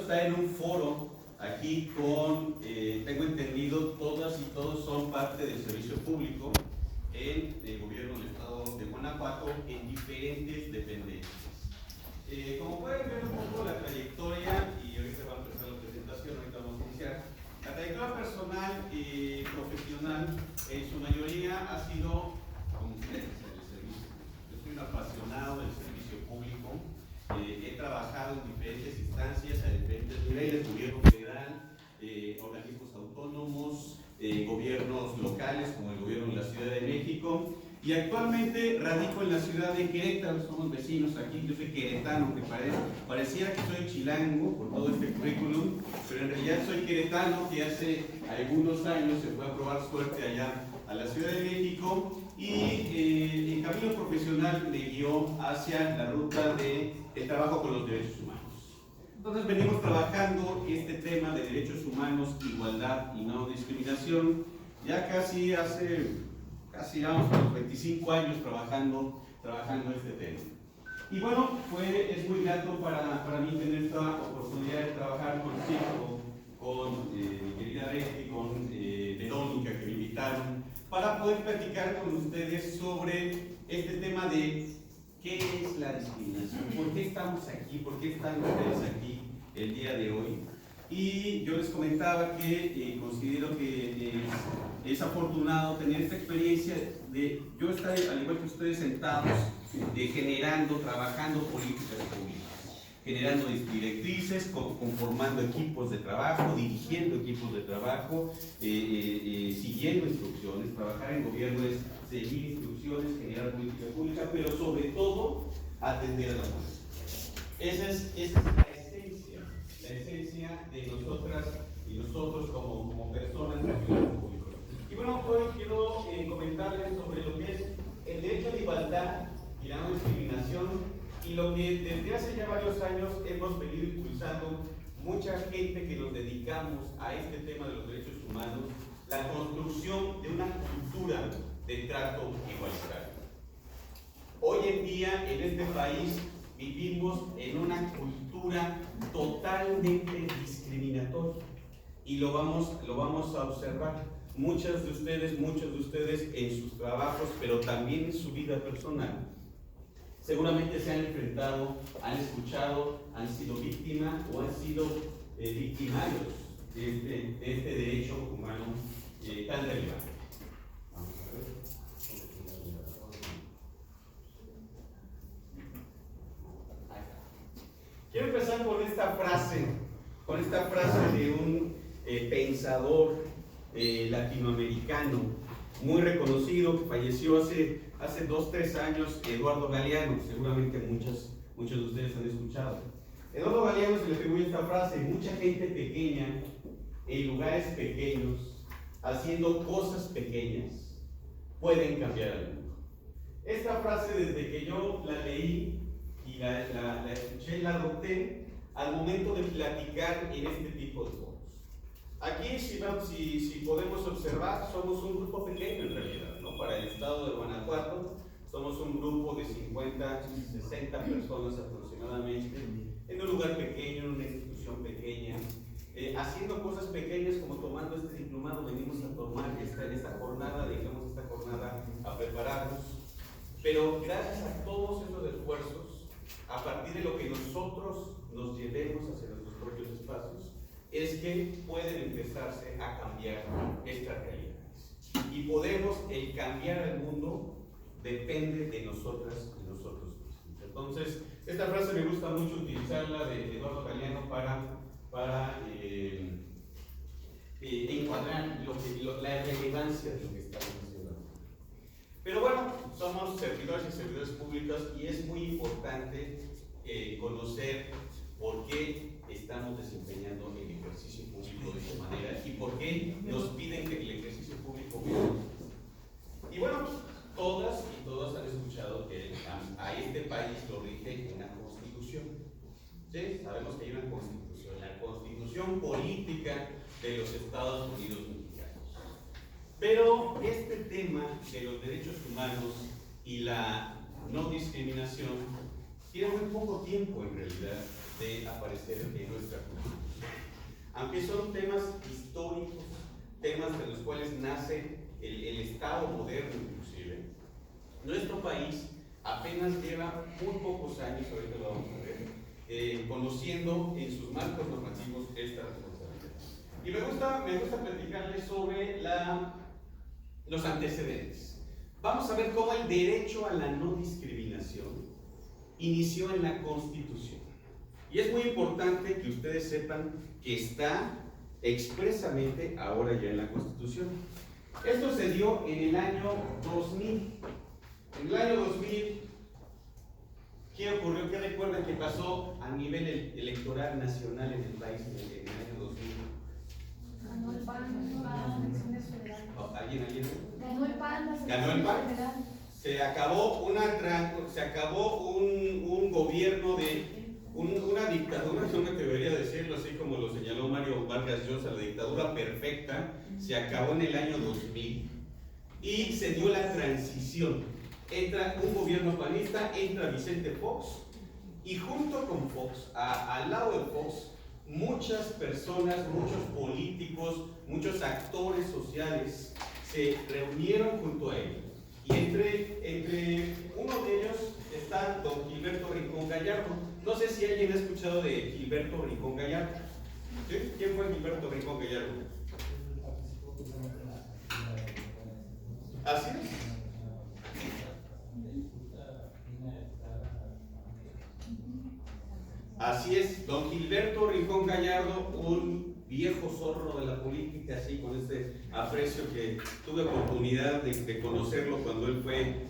está en un foro aquí con, tengo entendido, todas y todos son parte del servicio público en el gobierno del estado de Guanajuato en diferentes dependencias. Como pueden ver un poco la trayectoria, y ahorita va a empezar la presentación, ahorita vamos a iniciar. La trayectoria personal y profesional en su mayoría ha sido como ustedes en el servicio. Yo soy un apasionado del servicio público. He trabajado en diferentes instancias, a diferentes niveles, gobierno federal, organismos autónomos, gobiernos locales como el gobierno de la Ciudad de México, y actualmente radico en la ciudad de Querétaro. Somos vecinos aquí. Yo soy queretano, que pareciera que soy chilango por todo este currículum, pero en realidad soy queretano que hace algunos años se fue a probar suerte allá a la Ciudad de México, y el camino profesional me guió hacia la ruta del trabajo con los derechos humanos. Entonces venimos trabajando este tema de derechos humanos, igualdad y no discriminación ya casi vamos a los 25 años trabajando este tema. Y bueno, es muy grato para mí tener esta oportunidad de trabajar contigo, con mi querida Betty, con Verónica, que me invitaron, para poder platicar con ustedes sobre este tema de qué es la discriminación, por qué estamos aquí, por qué están ustedes aquí el día de hoy. Y yo les comentaba que considero que es afortunado tener esta experiencia de yo estar, al igual que ustedes, sentados, generando, trabajando políticas públicas, generando directrices, conformando equipos de trabajo, dirigiendo equipos de trabajo, siguiendo instrucciones. Trabajar en gobierno es seguir instrucciones, generar política pública, pero sobre todo atender a la población. Esa es la esencia de nosotras y nosotros como personas de servicio público. Y bueno, hoy quiero comentarles sobre lo que es el derecho a la igualdad y la no discriminación, y lo que desde hace ya varios años hemos venido impulsando mucha gente que nos dedicamos a este tema de los derechos humanos, la construcción de una cultura de trato igualitario. Hoy en día en este país vivimos en una cultura totalmente discriminatoria, y lo vamos a observar. Muchos de ustedes en sus trabajos, pero también en su vida personal, seguramente se han enfrentado, han escuchado, han sido víctimas o han sido victimarios de este derecho humano tan relevante. Vamos a ver. Quiero empezar con esta frase de un pensador latinoamericano muy reconocido, que falleció hace 2-3 años, Eduardo Galeano. Seguramente muchos de ustedes han escuchado. Eduardo Galeano se le atribuye esta frase: mucha gente pequeña, en lugares pequeños, haciendo cosas pequeñas, pueden cambiar el mundo. Esta frase, desde que yo la leí y la escuché, la adopté al momento de platicar en este tipo de foros. Aquí, si podemos observar, somos un grupo pequeño en realidad, ¿no? Para el estado de Guanajuato somos un grupo de 50, 60 personas aproximadamente, en un lugar pequeño, en una institución pequeña, haciendo cosas pequeñas, como tomando este diplomado. Venimos a tomar esta jornada, digamos, esta jornada a prepararnos, pero gracias a todos esos esfuerzos, a partir de lo que nosotros nos llevemos hacia nuestros propios espacios, es que pueden empezarse a cambiar estas realidades. Y el cambiar el mundo depende de nosotras y nosotros mismos. Entonces, esta frase me gusta mucho utilizarla, de Eduardo Galeano, para encuadrar la relevancia de lo que estamos haciendo. Pero bueno, somos servidores y servidoras públicas, y es muy importante conocer por qué estamos desempeñando el ejercicio público de esta manera y por qué nos piden que el ejercicio público y bueno, todas y todos han escuchado que a este país lo rige una constitución. ¿Sí? Sabemos que hay una constitución, la constitución política de los Estados Unidos mexicanos. Pero este tema de los derechos humanos y la no discriminación tiene muy poco tiempo en realidad de aparecer en nuestra cultura. aunque son temas históricos, temas de los cuales nace el Estado moderno inclusive, nuestro país apenas lleva muy pocos años, ahorita lo vamos a ver, conociendo en sus marcos normativos esta responsabilidad. Y me gusta platicarles sobre los antecedentes. Vamos a ver cómo el derecho a la no discriminación inició en la Constitución. Y es muy importante que ustedes sepan que está expresamente ahora ya en la Constitución. Esto se dio en el año 2000. En el año 2000, ¿qué ocurrió? ¿Qué recuerdan que pasó a nivel electoral nacional en el país en el año 2000? Ganó el PAN las elecciones federales. ¿Alguien? Ganó el PAN las ¿Ganó el PAN? federales. Se acabó un gobierno de una dictadura, yo me atrevería a decirlo así como lo señaló Mario Vargas Llosa, la dictadura perfecta, se acabó en el año 2000 y se dio la transición. Entra un gobierno panista, entra Vicente Fox y junto con Fox, al lado de Fox, muchas personas, muchos políticos, muchos actores sociales se reunieron junto a él. Y entre uno de ellos está don Gilberto Rincón Gallardo. No sé si alguien ha escuchado de Gilberto Rincón Gallardo. ¿Sí? ¿Quién fue Gilberto Rincón Gallardo? ¿Así es? Así es, don Gilberto Rincón Gallardo, un viejo zorro de la política, así con este aprecio que tuve oportunidad de conocerlo cuando él fue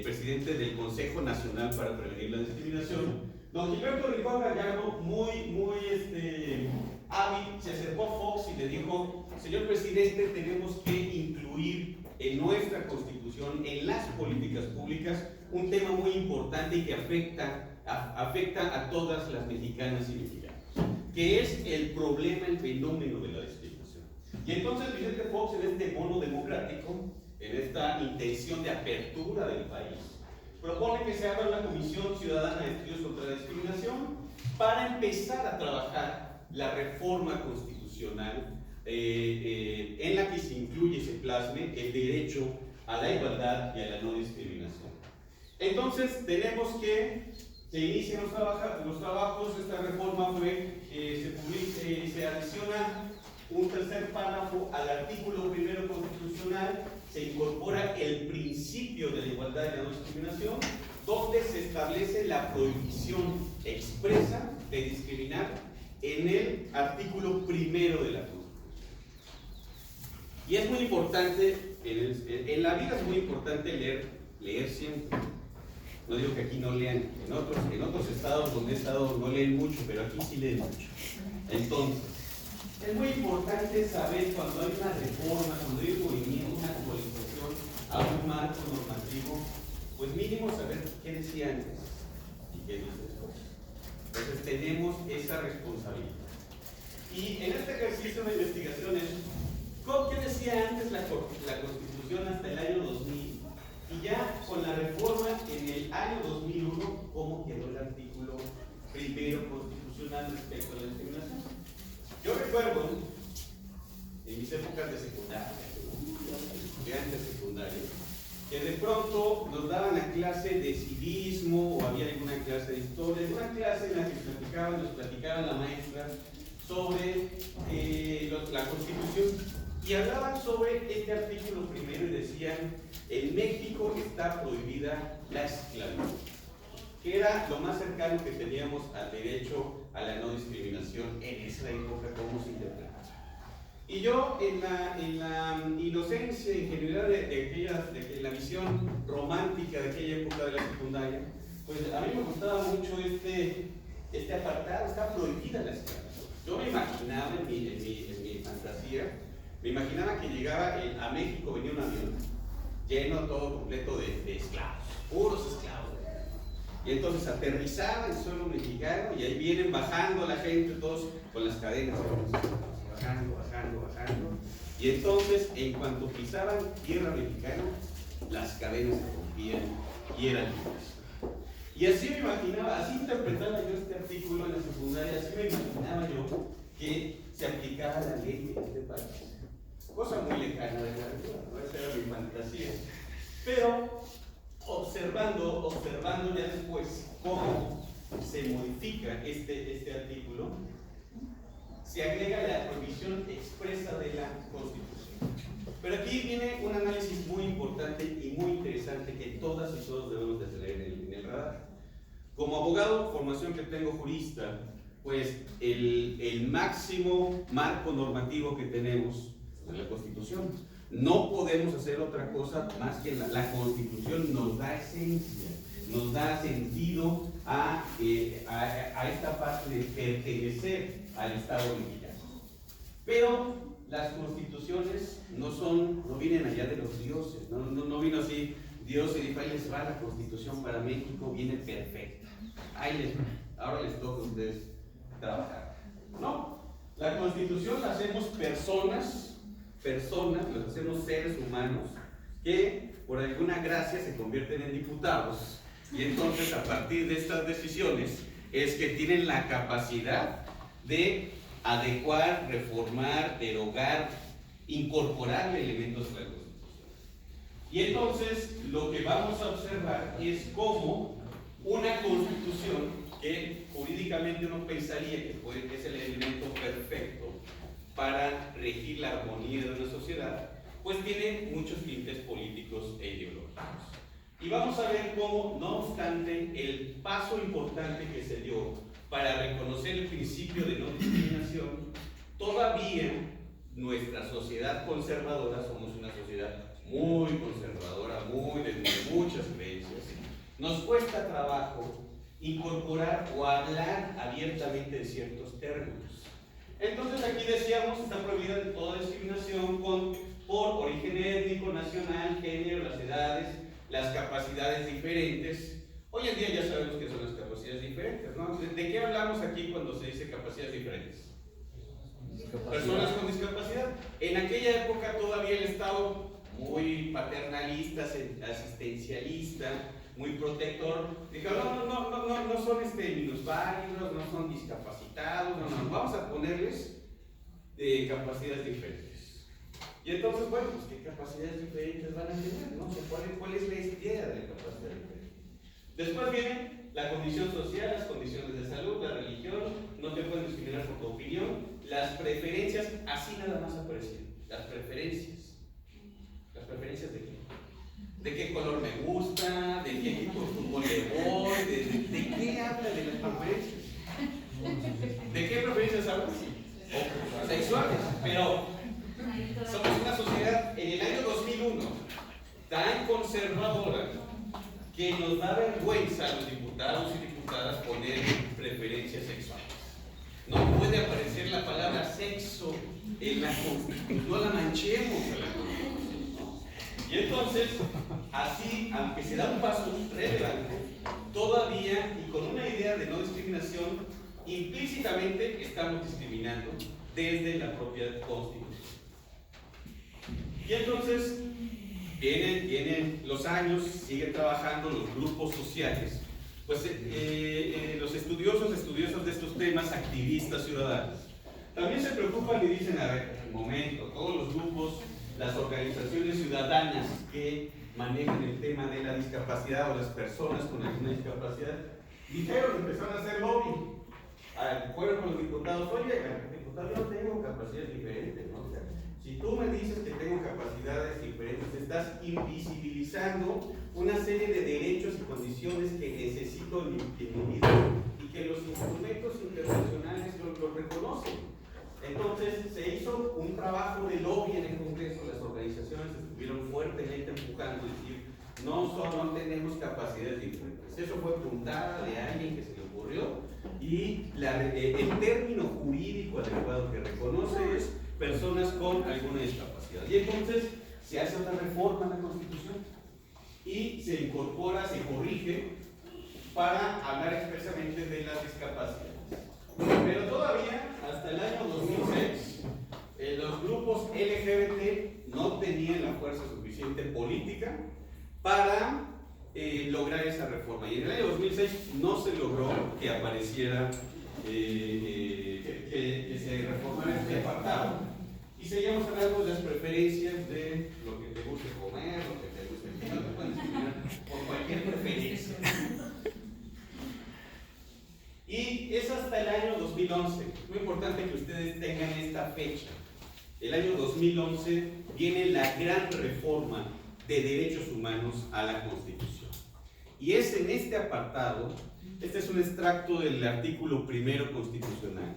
presidente del Consejo Nacional para Prevenir la Discriminación. Don Gilberto Rincón Gallardo, muy hábil, se acercó a Fox y le dijo: señor presidente, tenemos que incluir en nuestra Constitución, en las políticas públicas, un tema muy importante y que afecta a todas las mexicanas y mexicanos, que es el problema, el fenómeno de la discriminación. Y entonces Vicente Fox, en este bono democrático, en esta intención de apertura del país, propone que se abra una Comisión Ciudadana de Estudios contra la Discriminación para empezar a trabajar la reforma constitucional en la que se incluye y se plasme el derecho a la igualdad y a la no discriminación. Entonces tenemos que se inician los trabajos. Esta reforma se adiciona un tercer párrafo al artículo primero constitucional, se incorpora el principio de la igualdad y la no discriminación, donde se establece la prohibición expresa de discriminar en el artículo primero de la Constitución. Y es muy importante, en la vida es muy importante leer siempre. No digo que aquí no lean, en otros estados donde he estado no leen mucho, pero aquí sí leen mucho. Entonces, es muy importante saber cuando hay una reforma, cuando hay un movimiento, una actualización a un marco normativo, pues mínimo saber qué decía antes y qué dice después. Entonces tenemos esa responsabilidad. Y en este ejercicio de investigación es, ¿qué decía antes la Constitución hasta el año 2000? Y ya con la reforma en el año 2001, ¿cómo quedó el artículo primero constitucional respecto a la discriminación? Yo recuerdo, en mis épocas de secundaria, estudiantes secundarios, que de pronto nos daban la clase de civismo o había alguna clase de historia, una clase en la que nos platicaba la maestra sobre la Constitución. Y hablaban sobre este artículo primero y decían: en México está prohibida la esclavitud, que era lo más cercano que teníamos al derecho a la no discriminación en esa época, cómo se interpretaba. Y yo, en la inocencia, ingenuidad de la visión romántica de aquella época de la secundaria, pues a mí me gustaba mucho este apartado: está prohibida la esclavitud. Yo me imaginaba en mi fantasía, me imaginaba que llegaba a México, venía un avión lleno todo completo de esclavos, puros esclavos. Y entonces aterrizaba en suelo mexicano y ahí vienen bajando la gente, todos con las cadenas, bajando. Y entonces, en cuanto pisaban tierra mexicana, las cadenas se rompían y eran libres. Y así me imaginaba, así interpretaba yo este artículo en la secundaria, así me imaginaba yo que se aplicara la ley en este país. Cosa muy lejana de la realidad, ¿no? Esa era mi fantasía. Pero observando ya después cómo se modifica este artículo, se agrega la prohibición expresa de la Constitución. Pero aquí viene un análisis muy importante y muy interesante que todas y todos debemos de tener en el radar. Como abogado, formación que tengo jurista, pues el máximo marco normativo que tenemos es la Constitución. No podemos hacer otra cosa más que la Constitución nos da esencia, nos da sentido a esta parte de pertenecer al Estado mexicano. Pero las constituciones no vienen allá de los dioses, no vino así, Dios se dijo, ahí les va la Constitución para México, viene perfecta, ahí les va, ahora les toca a ustedes trabajar. No, la Constitución la hacemos personas, los hacemos seres humanos que por alguna gracia se convierten en diputados y entonces a partir de estas decisiones es que tienen la capacidad de adecuar, reformar, derogar, incorporar elementos a la Constitución. Y entonces lo que vamos a observar es cómo una Constitución que jurídicamente uno pensaría que es el elemento perfecto para regir la armonía de una sociedad, pues tiene muchos tintes políticos e ideológicos. Y vamos a ver cómo, no obstante, el paso importante que se dio para reconocer el principio de no discriminación, todavía nuestra sociedad conservadora, somos una sociedad muy conservadora, de muchas creencias, nos cuesta trabajo incorporar o hablar abiertamente de ciertos términos. Entonces aquí decíamos, está prohibida toda discriminación por origen étnico, nacional, género, las edades, las capacidades diferentes. Hoy en día ya sabemos qué son las capacidades diferentes, ¿no? ¿De qué hablamos aquí cuando se dice capacidades diferentes? Personas con discapacidad. En aquella época todavía el Estado, muy paternalista, asistencialista, muy protector, dijo, no son minusválidos, no son discapacitados, vamos a ponerles capacidades diferentes. Y entonces, bueno, pues ¿qué capacidades diferentes van a tener? ¿No? O sea, ¿cuál es la idea de la capacidad diferente? Después viene la condición social, las condiciones de salud, la religión, no te pueden discriminar por tu opinión, las preferencias, así nada más aparecieron, las preferencias. ¿Las preferencias de qué? ¿De qué color me gusta? ¿De qué equipo de fútbol le voy? ¿De qué habla de las preferencias? ¿De qué preferencias habla? O sexuales, pero somos una sociedad en el año 2001 tan conservadora que nos da vergüenza a los diputados y diputadas poner preferencias sexuales. No puede aparecer la palabra sexo en la Constitución, no la manchemos a la Constitución, ¿no? Y entonces, así, aunque se da un paso relevante, todavía, y con una idea de no discriminación, implícitamente estamos discriminando desde la propia Constitución. Y entonces, vienen los años, siguen trabajando los grupos sociales, pues los estudiosas de estos temas, activistas, ciudadanos, también se preocupan y dicen, a ver, un momento, todos los grupos, las organizaciones ciudadanas que manejan el tema de la discapacidad o las personas con alguna discapacidad, empezaron a hacer lobby, fueron con los diputados, oye, diputado, yo tengo capacidades diferentes, ¿no? O sea, si tú me dices que tengo capacidades diferentes, estás invisibilizando una serie de derechos y condiciones que necesito en mi vida y que los instrumentos internacionales lo reconocen. Entonces se hizo un trabajo de lobby en el Congreso, las organizaciones estuvieron fuertemente empujando, decir, no tenemos capacidades diferentes. Eso fue puntada de alguien que se le ocurrió y el término jurídico adecuado que reconoce es personas con alguna discapacidad. Y entonces se hace otra reforma en la Constitución y se incorpora, se corrige para hablar expresamente de las discapacidades. Pero todavía, hasta el año 2006, los grupos LGBT no tenían la fuerza suficiente política para lograr esa reforma. Y en el año 2006 no se logró que apareciera, que se 2011. Muy importante que ustedes tengan esta fecha. El año 2011 viene la gran reforma de derechos humanos a la Constitución. Y es en este apartado, este es un extracto del artículo primero constitucional,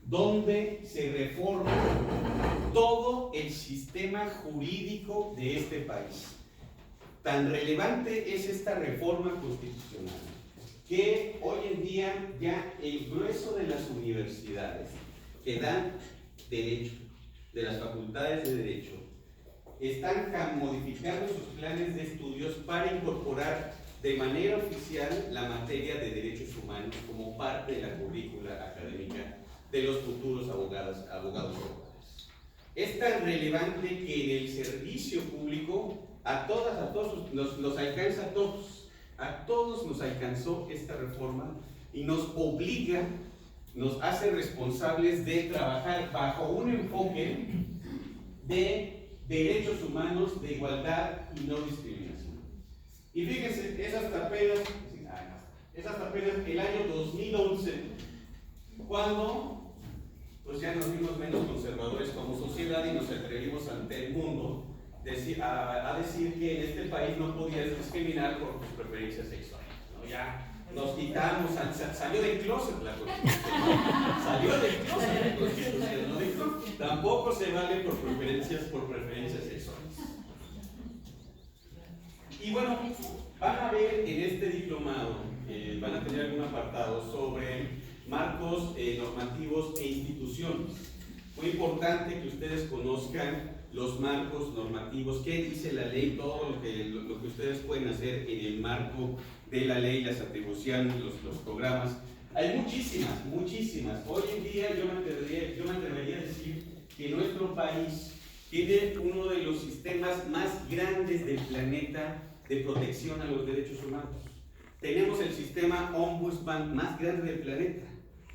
donde se reforma todo el sistema jurídico de este país. Tan relevante es esta reforma constitucional que hoy en día ya el grueso de las universidades que dan derecho, de las facultades de derecho, están modificando sus planes de estudios para incorporar de manera oficial la materia de derechos humanos como parte de la currícula académica de los futuros abogados. Es tan relevante que en el servicio público a todos nos alcanza a todos nos alcanzó esta reforma y nos obliga, nos hace responsables de trabajar bajo un enfoque de derechos humanos, de igualdad y no discriminación. Y fíjense, es hasta apenas el año 2011 cuando pues ya nos vimos menos conservadores como sociedad y nos atrevimos ante el mundo a decir que en este país no podías discriminar por tus preferencias sexuales, ¿no? Ya nos quitamos, salió del closet la Constitución, ¿no? Dijo, tampoco se vale por preferencias sexuales. Y bueno, van a ver en este diplomado, van a tener algún apartado sobre marcos normativos e instituciones. Muy importante que ustedes conozcan los marcos normativos, qué dice la ley, todo lo que ustedes pueden hacer en el marco de la ley, las atribuciones, los programas. Hay muchísimas. Hoy en día yo me atrevería a decir que nuestro país tiene uno de los sistemas más grandes del planeta de protección a los derechos humanos. Tenemos el sistema Ombudsman más grande del planeta,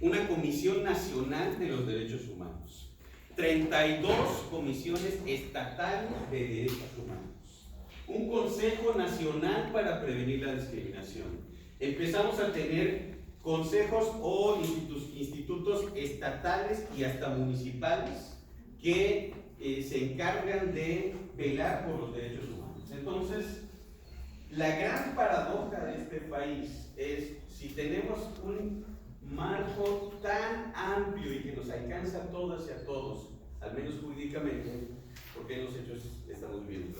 una Comisión Nacional de los Derechos Humanos, 32 comisiones estatales de derechos humanos, un Consejo Nacional para prevenir la discriminación. Empezamos a tener consejos o institutos estatales y hasta municipales que se encargan de velar por los derechos humanos. Entonces, la gran paradoja de este país es, si tenemos un marco tan amplio y que nos alcanza a todas y a todos, al menos jurídicamente, ¿por qué en los hechos estamos viviendo?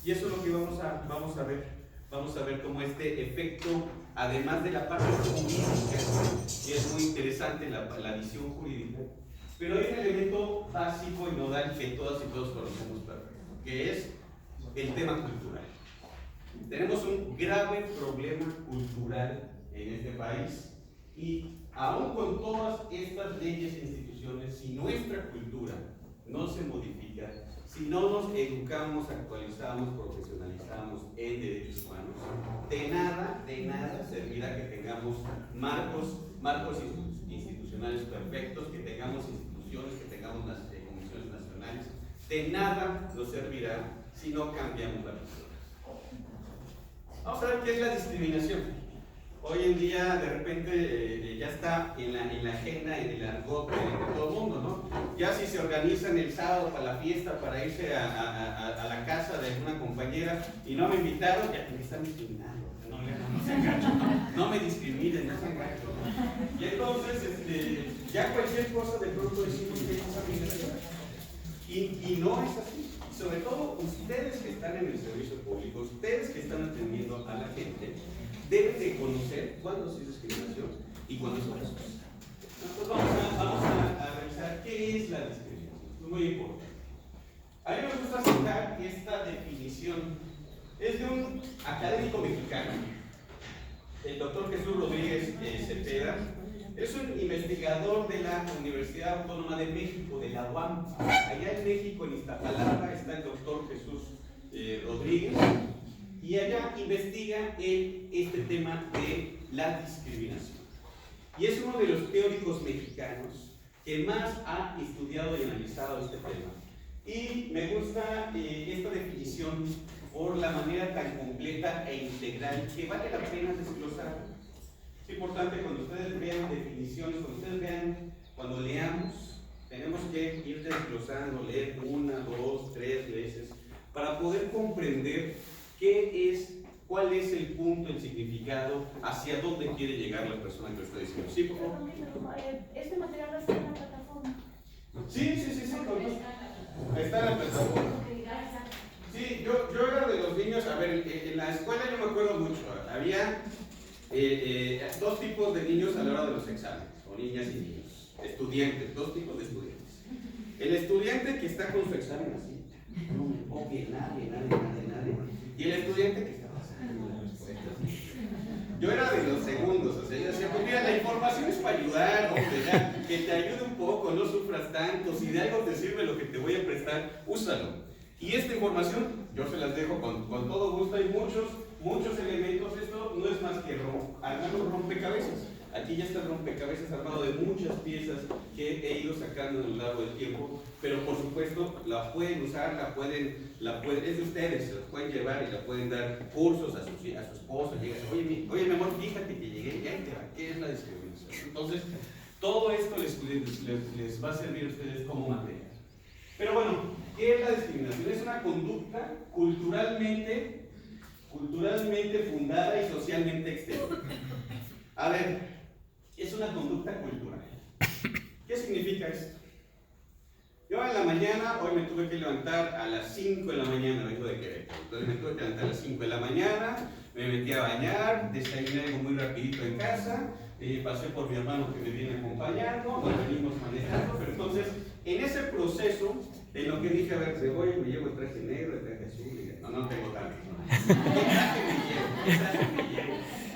Y eso es lo que vamos a ver. Vamos a ver cómo este efecto, además de la parte jurídica, y es muy interesante la visión jurídica, pero hay un elemento básico y nodal que todas y todos conocemos, que es el tema cultural. Tenemos un grave problema cultural en este país y aún con todas estas leyes e instituciones, si nuestra cultura no se modifica, si no nos educamos, actualizamos, profesionalizamos en derechos humanos, de nada servirá que tengamos marcos institucionales perfectos, que tengamos instituciones, que tengamos las comisiones nacionales. De nada nos servirá si no cambiamos la cultura. Vamos a ver qué es la discriminación. Hoy en día, de repente, ya está en la agenda, en el argot de todo el mundo, ¿no? Ya si se organizan el sábado para la fiesta, para irse a la casa de una compañera y no me invitaron, ya me están discriminando. No se enganchen, no me discriminen, no se enganchen. Y entonces, ya cualquier cosa de pronto decimos que es discriminación. Y no es así. Sobre todo ustedes que están en el servicio público, ustedes que están atendiendo a la gente, deben de conocer cuándo es discriminación y cuándo es otra cosa. Entonces vamos a revisar qué es la discriminación. Es muy importante. A mí me gusta citar esta definición. Es de un académico mexicano, el doctor Jesús Rodríguez Cepeda. Es un investigador de la Universidad Autónoma de México, de la UAM. Allá en México, en Iztapalapa, está el doctor Jesús Rodríguez. Y allá investiga este tema de la discriminación. Y es uno de los teóricos mexicanos que más ha estudiado y analizado este tema. Y me gusta esta definición por la manera tan completa e integral que vale la pena desglosar. Es importante cuando ustedes vean definiciones, cuando leamos, tenemos que ir desglosando, leer 1, 2, 3 veces, para poder comprender cuál es el punto, el significado, hacia dónde quiere llegar la persona que lo está diciendo. Sí, por favor. Este material no está en la plataforma. Sí. Está en la plataforma. Sí, yo era de los niños, a ver, en la escuela yo me acuerdo mucho, había dos tipos de niños a la hora de los exámenes, o niñas y niños, estudiantes, dos tipos de estudiantes. El estudiante que está con su examen así, no me copie nadie, y el estudiante que está pasando las respuestas. Yo era de los segundos, o sea, yo decía, pues mira, la información es para ayudar, hombre, ya, que te ayude un poco, no sufras tanto, si de algo te sirve lo que te voy a prestar, úsalo. Y esta información yo se las dejo con todo gusto, hay muchos elementos, esto no es más que armar un rompecabezas. Aquí ya está el rompecabezas armado de muchas piezas que he ido sacando a lo largo del tiempo, pero por supuesto la pueden usar, es de ustedes, se la pueden llevar y la pueden dar cursos a su esposo, llegan, oye mi amor, fíjate que llegué, ya te va, ¿qué es la discriminación? Entonces, todo esto les va a servir a ustedes como material. Pero bueno, ¿qué es la discriminación? Es una conducta culturalmente fundada y socialmente extendida. A ver, es una conducta cultural. ¿Qué significa esto? Yo en la mañana, hoy me tuve que levantar a las 5 de la mañana, vengo de Querétaro. Entonces me tuve que levantar a las 5 de la mañana, me metí a bañar, desayuné algo muy rapidito en casa, pasé por mi hermano que me viene acompañando, nos venimos manejando, pero entonces en ese proceso, en lo que dije, a ver, me llevo el traje negro, el traje azul, y no tengo tanto, ¿Qué traje me llevo?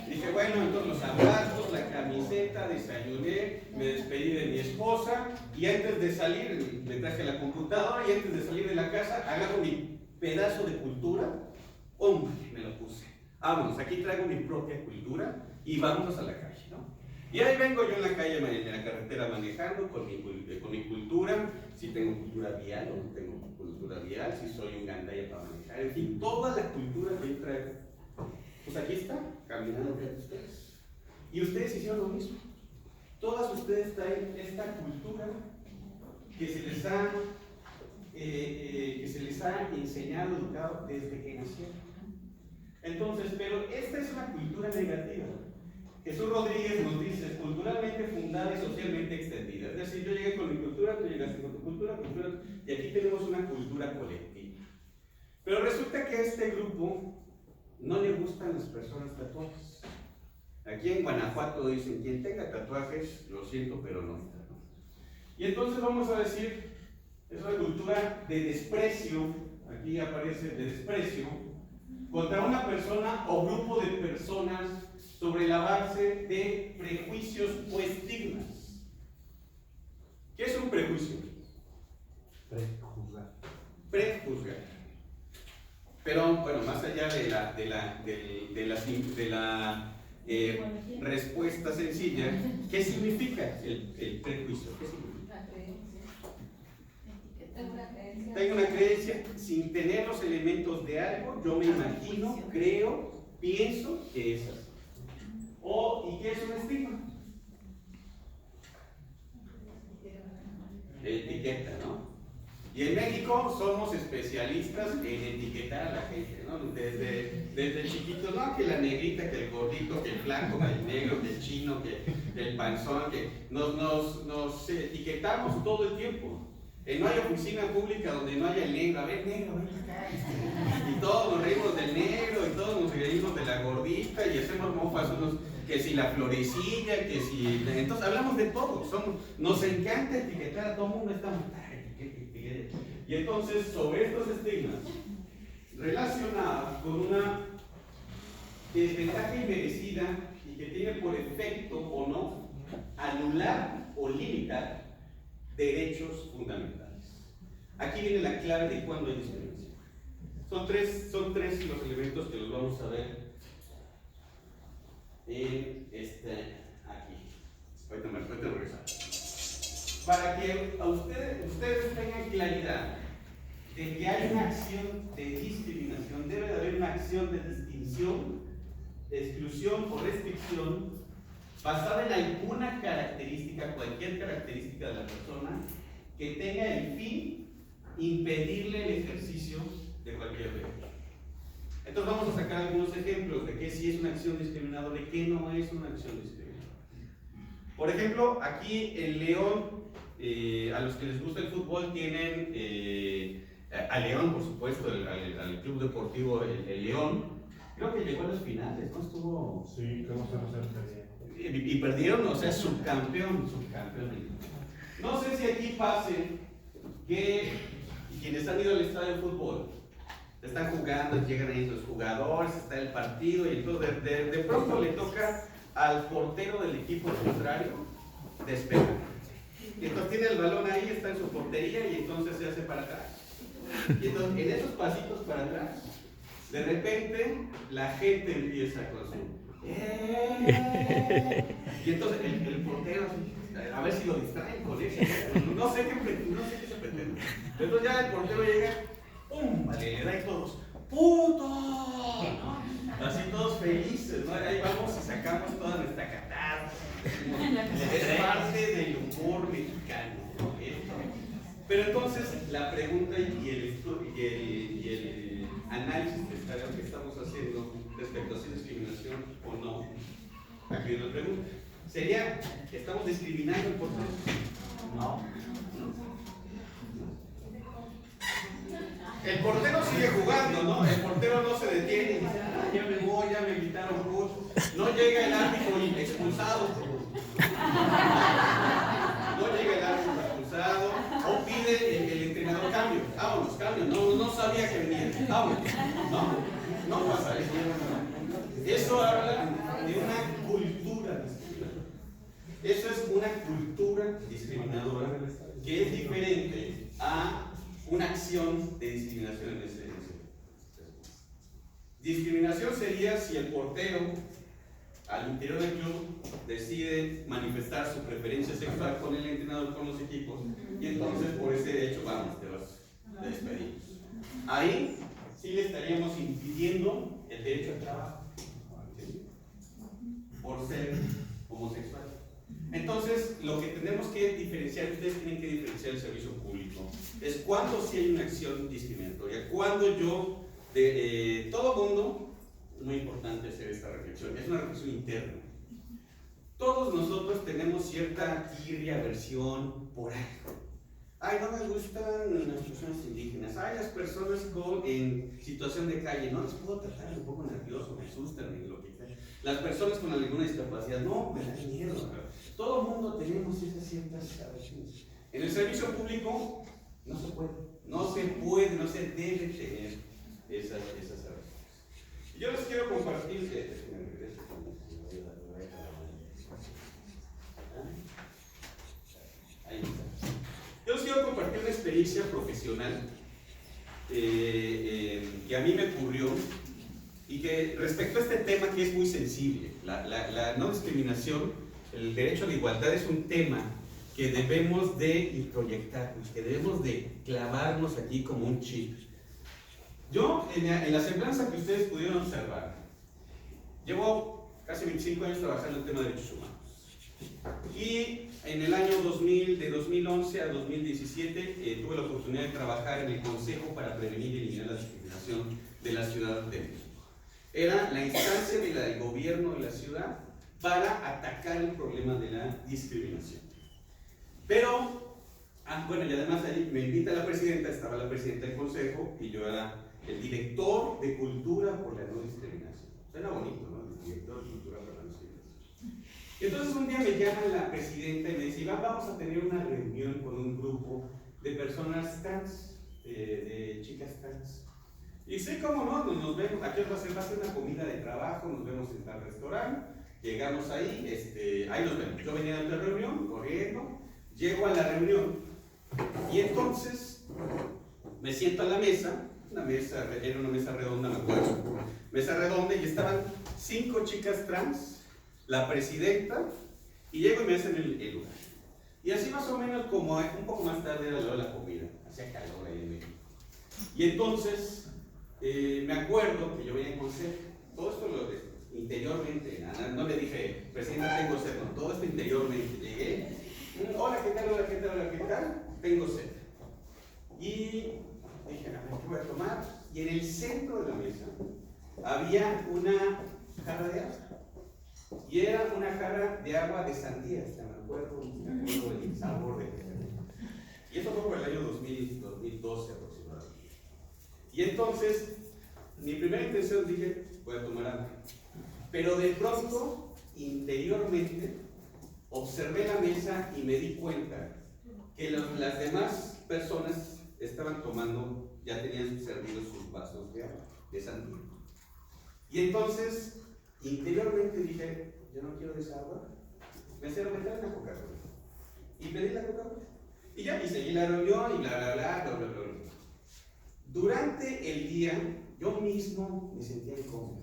Dije, bueno, entonces los abrazos, la camiseta, desayuné, me despedí de mi esposa, y antes de salir, me traje la computadora, y antes de salir de la casa, agarro mi pedazo de cultura, hombre, me lo puse. Vámonos, aquí traigo mi propia cultura, y vámonos a la calle, ¿no? Y ahí vengo yo en la calle, en la carretera manejando con mi cultura, si tengo cultura vial o no tengo cultura vial, si soy un gandaya para manejar, en fin, toda la cultura que yo traigo. Pues aquí está, caminando frente a ustedes. Y ustedes hicieron lo mismo. Todas ustedes traen esta cultura que se les ha enseñado, educado desde que nacieron. Entonces, pero esta es una cultura negativa. Jesús Rodríguez nos dice, culturalmente fundada y socialmente extendida. Es decir, yo llegué con mi cultura, tú llegaste con tu cultura, y aquí tenemos una cultura colectiva. Pero resulta que a este grupo no le gustan las personas tatuadas. Aquí en Guanajuato dicen, quien tenga tatuajes, lo siento, pero no. Y entonces vamos a decir, es una cultura de desprecio, aquí aparece de desprecio, contra una persona o grupo de personas sobre la base de prejuicios o estigmas. ¿Qué es un prejuicio? Prejuzgar. Pero bueno, más allá de la respuesta sencilla, ¿qué significa el prejuicio? ¿Qué significa? Tengo una creencia, sin tener los elementos de algo, yo me imagino, creo, pienso que es así. ¿Y qué es un estigma? Etiqueta, ¿no? Y en México somos especialistas en etiquetar a la gente, ¿no? Desde chiquitos, ¿no? Que la negrita, que el gordito, que el flaco, que el negro, que el chino, que el panzón, que nos etiquetamos todo el tiempo. No hay oficina pública donde no haya el negro. A ver, negro, ven acá. Y todos nos reímos del negro, y todos nos reímos de la gordita, y hacemos mofas unos, que si la florecilla, que si... Entonces hablamos de todo. Nos encanta etiquetar a todo el mundo, estamos... Y entonces, sobre estos estigmas, relacionados con una desventaja inmerecida y que tiene por efecto o no anular o limitar derechos fundamentales. Aquí viene la clave de cuándo hay discriminación. Son tres los elementos que los vamos a ver en aquí. Ahorita me regresar. Para que a ustedes tengan claridad de que hay una acción de discriminación, debe de haber una acción de distinción, de exclusión o restricción basada en alguna característica, cualquier característica de la persona, que tenga el fin impedirle el ejercicio de cualquier derecho. Entonces vamos a sacar algunos ejemplos de qué sí es una acción discriminadora y qué no es una acción discriminadora. Por ejemplo, aquí en León, a los que les gusta el fútbol tienen a León, por supuesto, al Club Deportivo el León. Creo que llegó a las finales, ¿no? Estuvo... Sí, creo que y perdieron, o sea, subcampeón. No sé si aquí pase que quienes han ido al estadio de fútbol están jugando, llegan ahí los jugadores, está el partido y entonces de pronto le toca al portero del equipo contrario despegar. Y entonces tiene el balón ahí, está en su portería y entonces se hace para atrás. Y entonces en esos pasitos para atrás, de repente la gente empieza con su y entonces el portero, a ver si lo distraen con eso. No sé qué se pretende. Entonces ya el portero llega, ¡pum! Vale, le da y todos, ¡puto! ¿No? Así todos felices, ¿no? Ahí vamos y sacamos toda nuestra catarsis. Es parte del humor mexicano, ¿no? Pero entonces la pregunta y el análisis que estamos haciendo respecto a si es discriminación o no, aquí viene la pregunta. ¿Sería, estamos discriminando el portero? No. El portero sigue jugando, ¿no? El portero no se detiene y dice, ah, ya me voy, ya me invitaron mucho. No llega el árbitro expulsado. No llega el árbitro expulsado. O pide el entrenador cambio. Vámonos, cambio. No sabía que venía. Vámonos. No pasa eso. Eso habla de una cultura discriminadora. Eso es una cultura discriminadora que es diferente a una acción de discriminación en ese. Discriminación sería si el portero al interior del club decide manifestar su preferencia sexual con el entrenador, con los equipos, y entonces por ese hecho vamos, te despedimos. Ahí sí le estaríamos impidiendo el derecho al trabajo, ¿sí? Por ser homosexual. Entonces, lo que tenemos que diferenciar, ustedes tienen que diferenciar el servicio público, es cuando sí hay una acción discriminatoria, cuando yo, todo mundo, muy importante hacer esta reflexión, es una reflexión interna. Todos nosotros tenemos cierta tirria, aversión por algo. Ay, no me gustan las personas indígenas. Ay, las personas en situación de calle, no les puedo tratar un poco nervioso, me asustan, lo que sea. Las personas con alguna discapacidad, no, me da miedo. Todo el mundo tenemos esas ciertas aversiones. En el servicio público no se puede, no se debe tener esas aversiones. Yo les quiero compartir, yo les quiero compartir una experiencia profesional que a mí me ocurrió y que respecto a este tema que es muy sensible, la no discriminación, el derecho a la igualdad es un tema que debemos de proyectarnos, que debemos de clavarnos aquí como un chip. Yo, en la semblanza que ustedes pudieron observar, llevo casi 25 años trabajando en el tema de derechos humanos. Y en el año 2000, de 2011 a 2017, tuve la oportunidad de trabajar en el Consejo para Prevenir y Eliminar la Discriminación de la Ciudad de México. Era la instancia del gobierno de la ciudad para atacar el problema de la discriminación. Pero, bueno, y además ahí me invita la presidenta, estaba la presidenta del Consejo y yo era el director de Cultura por la No Discriminación. Suena bonito, ¿no? El director de Cultura por la No Discriminación. Y entonces un día me llama la presidenta y me dice, Iván, vamos a tener una reunión con un grupo de personas trans, de chicas trans. Y sí, cómo no, nos vemos, aquí va a ser una comida de trabajo, nos vemos en tal restaurante, llegamos ahí, ahí nos vemos. Yo venía de otra reunión, corriendo, llego a la reunión y entonces me siento a la mesa, era una mesa redonda, me acuerdo, mesa redonda y estaban 5 chicas trans, la presidenta, y llego y me hacen el lugar. Y así más o menos como un poco más tarde era la hora de la comida, hacía calor ahí en México. Y entonces me acuerdo que yo venía en consejo, todo esto interiormente, no le dije, presidenta, tengo sed, no, todo esto interiormente. Llegué, hola, ¿qué tal? Hola, ¿qué tal? Hola, ¿qué tal? Tengo sed. Y dije, a ver, ¿qué voy a tomar? Y en el centro de la mesa había una jarra de agua. Y era una jarra de agua de sandía, hasta me acuerdo del sabor de que. Y eso fue por el año 2012 aproximadamente. Y entonces, mi primera intención dije, voy a tomar agua. Pero de pronto, interiormente, observé la mesa y me di cuenta que las demás personas estaban tomando, ya tenían servidos sus vasos de agua, de sandía. Y entonces, interiormente dije, yo no quiero esa agua, me hicieron meter en la Coca-Cola. Y pedí la Coca-Cola. Y ya, y seguí la reunión y bla, bla, bla, bla, bla, bla. Durante el día, yo mismo me sentía incómodo.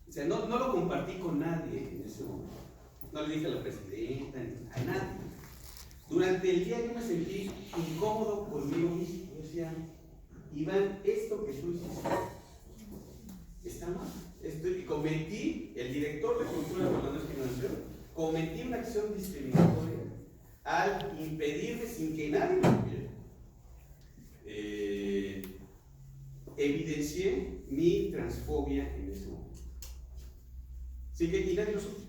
O sea, no lo compartí con nadie en ese momento. No le dije a la presidenta, a nadie. Durante el día yo me sentí incómodo conmigo mismo. Yo decía, Iván, esto que tú hiciste está mal. Cometí, el director de Cultura Rolando Espinosa, cometí una acción discriminatoria al impedirme, sin que nadie lo viera, evidencié mi transfobia en ese momento. Así que, y nadie lo supo.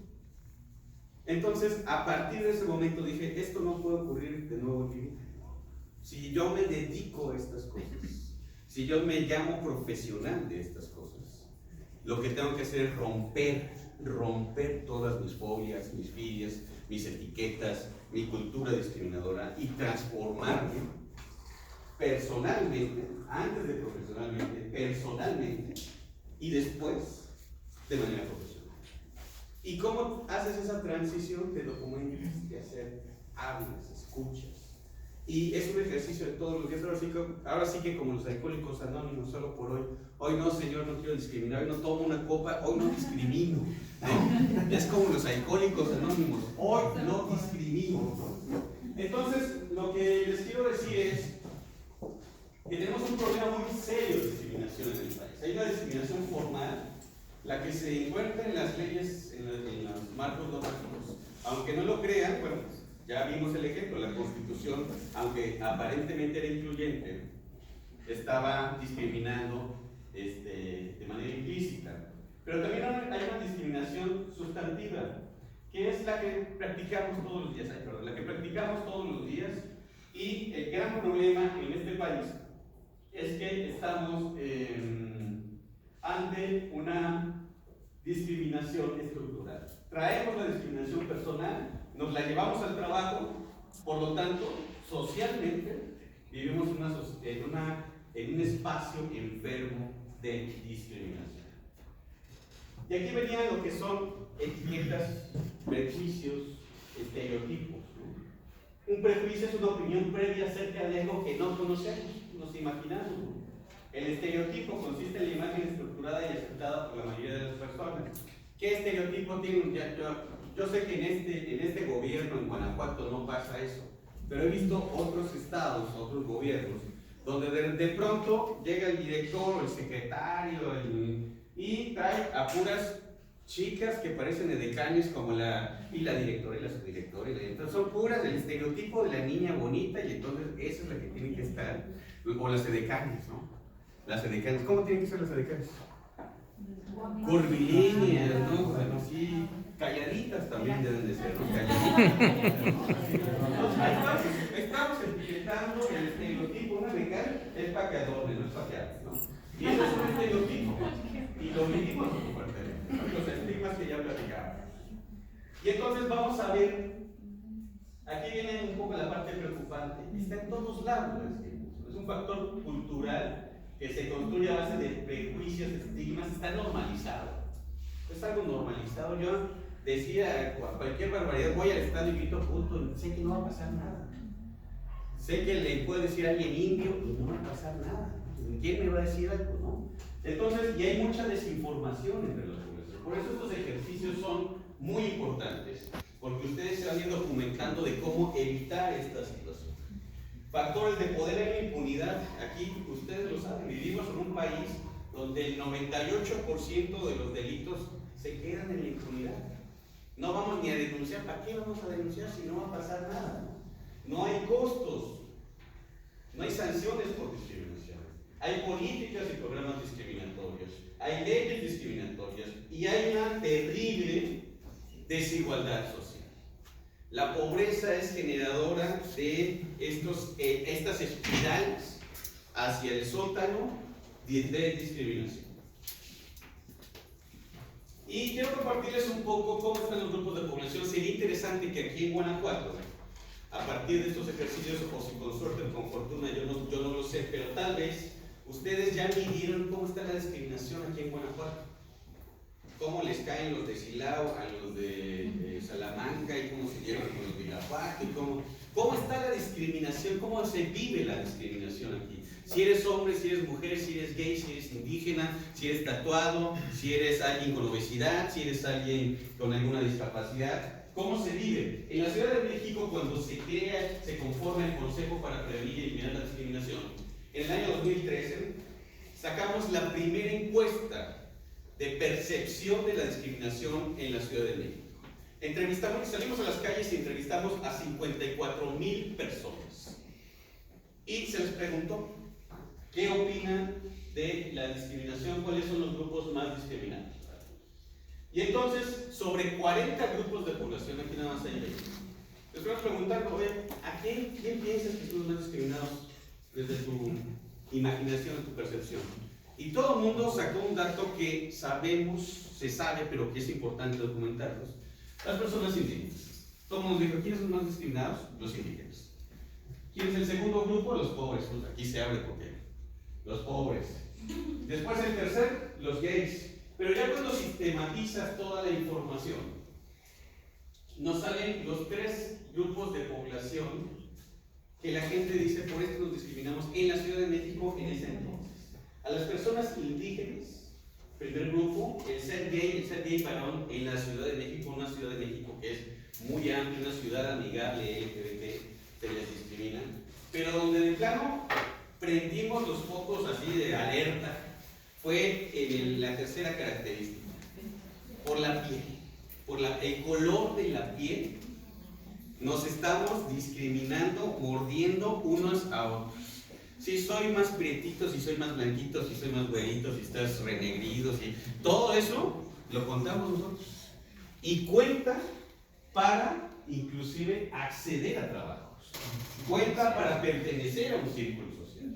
Entonces, a partir de ese momento dije, esto no puede ocurrir de nuevo en mi vida. Si yo me dedico a estas cosas, si yo me llamo profesional de estas cosas, lo que tengo que hacer es romper todas mis fobias, mis filias, mis etiquetas, mi cultura discriminadora y transformarme personalmente, antes de profesionalmente, personalmente y después de manera profesional. ¿Y cómo haces esa transición? Te documentas, te hacer, hablas, escuchas. Y es un ejercicio de todos los días. Ahora sí que como los alcohólicos anónimos, solo por hoy. Hoy no, señor, no quiero discriminar. Hoy no tomo una copa, hoy no discrimino. ¿No? Es como los alcohólicos anónimos. Hoy no discrimino. Entonces, lo que les quiero decir es que tenemos un problema muy serio de discriminación en el país. Hay una discriminación formal, la que se encuentra en las leyes, en los marcos normativos. Aunque no lo crean, bueno, ya vimos el ejemplo, la Constitución, aunque aparentemente era incluyente, estaba discriminando de manera implícita. Pero también hay una discriminación sustantiva, que es la que practicamos todos los días, y el gran problema en este país es que estamos ante una discriminación estructural. Traemos la discriminación personal, nos la llevamos al trabajo, por lo tanto, socialmente vivimos en un espacio enfermo de discriminación. Y aquí venía lo que son etiquetas, prejuicios, estereotipos, ¿no? Un prejuicio es una opinión previa acerca de algo que no conocemos, nos imaginamos. El estereotipo consiste en la imagen estructurada y aceptada por la mayoría de las personas. ¿Qué estereotipo tiene? Yo sé que en este gobierno, en Guanajuato, no pasa eso, pero he visto otros estados, otros gobiernos, donde de pronto llega el director o el secretario y trae a puras chicas que parecen edecanes como la directora y la subdirectora. Entonces son puras del estereotipo de la niña bonita y entonces esa es la que tiene que estar, o las edecanes, ¿no? Las edecanes, ¿cómo tienen que ser las edecanes? Curvilíneas, ¿no? Bueno, así, calladitas también deben de ser, ¿no? Calladitas. Entonces, estamos etiquetando el estereotipo, una edecán es para que adorne, no es para que haga, ¿no? Y eso es un estereotipo. Y lo vivimos muy fuertemente, ¿no? Los estigmas que ya platicamos. Y entonces vamos a ver, aquí viene un poco la parte preocupante, está en todos lados el estigma. Es un factor cultural que se construye a base de prejuicios, estigmas, está normalizado. Es algo normalizado. Yo decía cualquier barbaridad, voy al estadio y grito punto, sé que no va a pasar nada. Sé que le puedo decir a alguien indio y no va a pasar nada. ¿Quién me va a decir algo? ¿No? Entonces, y hay mucha desinformación entre los poblaciones. Por eso estos ejercicios son muy importantes, porque ustedes se van a ir documentando de cómo evitar esta situación. Factores de poder e impunidad. Aquí ustedes lo saben, vivimos en un país donde el 98% de los delitos se quedan en la impunidad. No vamos ni a denunciar. ¿Para qué vamos a denunciar si no va a pasar nada? No hay costos, no hay sanciones por discriminación. Hay políticas y programas discriminatorios, hay leyes discriminatorias y hay una terrible desigualdad social. La pobreza es generadora de estas espirales hacia el sótano de discriminación. Y quiero compartirles un poco cómo están los grupos de población. Sería interesante que aquí en Guanajuato, a partir de estos ejercicios, o si con suerte o con fortuna, yo no lo sé, pero tal vez ustedes ya midieron cómo está la discriminación aquí en Guanajuato. Cómo les caen los de Silao a los de Salamanca y cómo se llevan con los de Irapuato y cómo está la discriminación, cómo se vive la discriminación aquí. Si eres hombre, si eres mujer, si eres gay, si eres indígena, si eres tatuado, si eres alguien con obesidad, si eres alguien con alguna discapacidad, ¿cómo se vive? En la Ciudad de México, cuando se conforma el Consejo para Prevenir y Eliminar la Discriminación, en el año 2013 sacamos la primera encuesta de percepción de la discriminación en la Ciudad de México. Salimos a las calles y entrevistamos a 54,000 personas. Y se les preguntó, ¿qué opinan de la discriminación? ¿Cuáles son los grupos más discriminados? Y entonces, sobre 40 grupos de población, aquí nada más hay 20. Les voy a preguntar, oye, ¿a quién piensas que son los más discriminados desde tu imaginación, tu percepción? Y todo el mundo sacó un dato que se sabe, pero que es importante documentarlos. Las personas indígenas. Todo el mundo dijo, ¿quiénes son más discriminados? Los indígenas. ¿Quién es el segundo grupo? Los pobres. Pues aquí se abre porque los pobres. Después el tercer, los gays. Pero ya cuando sistematizas toda la información, nos salen los 3 grupos de población que la gente dice, por esto nos discriminamos en la Ciudad de México en ese entonces. A las personas indígenas, primer grupo, el ser gay varón en la Ciudad de México, una Ciudad de México que es muy amplia, una ciudad amigable LGBT, se les discrimina, pero donde de plano prendimos los focos así de alerta, fue en la tercera característica, por la piel, el color de la piel, nos estamos discriminando, mordiendo unos a otros. Si soy más prietito, si soy más blanquito, si soy más güerito, si estás renegrido, todo eso lo contamos nosotros. Y cuenta para, inclusive, acceder a trabajos. Cuenta para pertenecer a un círculo social.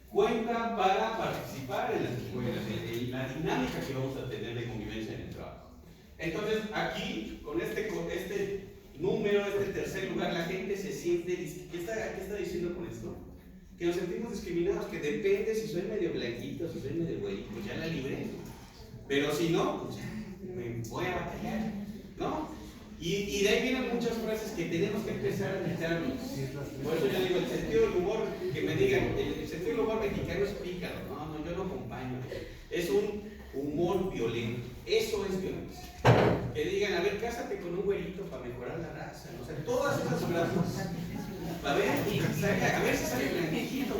Cuenta para participar en las escuelas, en la dinámica que vamos a tener de convivencia en el trabajo. Entonces, aquí, con este número, este tercer lugar, la gente se siente... ¿Qué está diciendo con esto? Que nos sentimos discriminados, que depende si soy medio blanquito, si soy medio güerito, pues ya la libré. Pero si no, pues ya me voy a batallar, ¿no? Y de ahí vienen muchas frases que tenemos que empezar a meternos. Por eso yo digo, el sentido del humor, que me digan, el sentido del humor mexicano es pícaro. No, yo lo acompaño. Es un humor violento. Eso es violencia. Que digan, a ver, cásate con un güerito para mejorar la raza. O sea, todas esas frases. A ver si sale blanquito,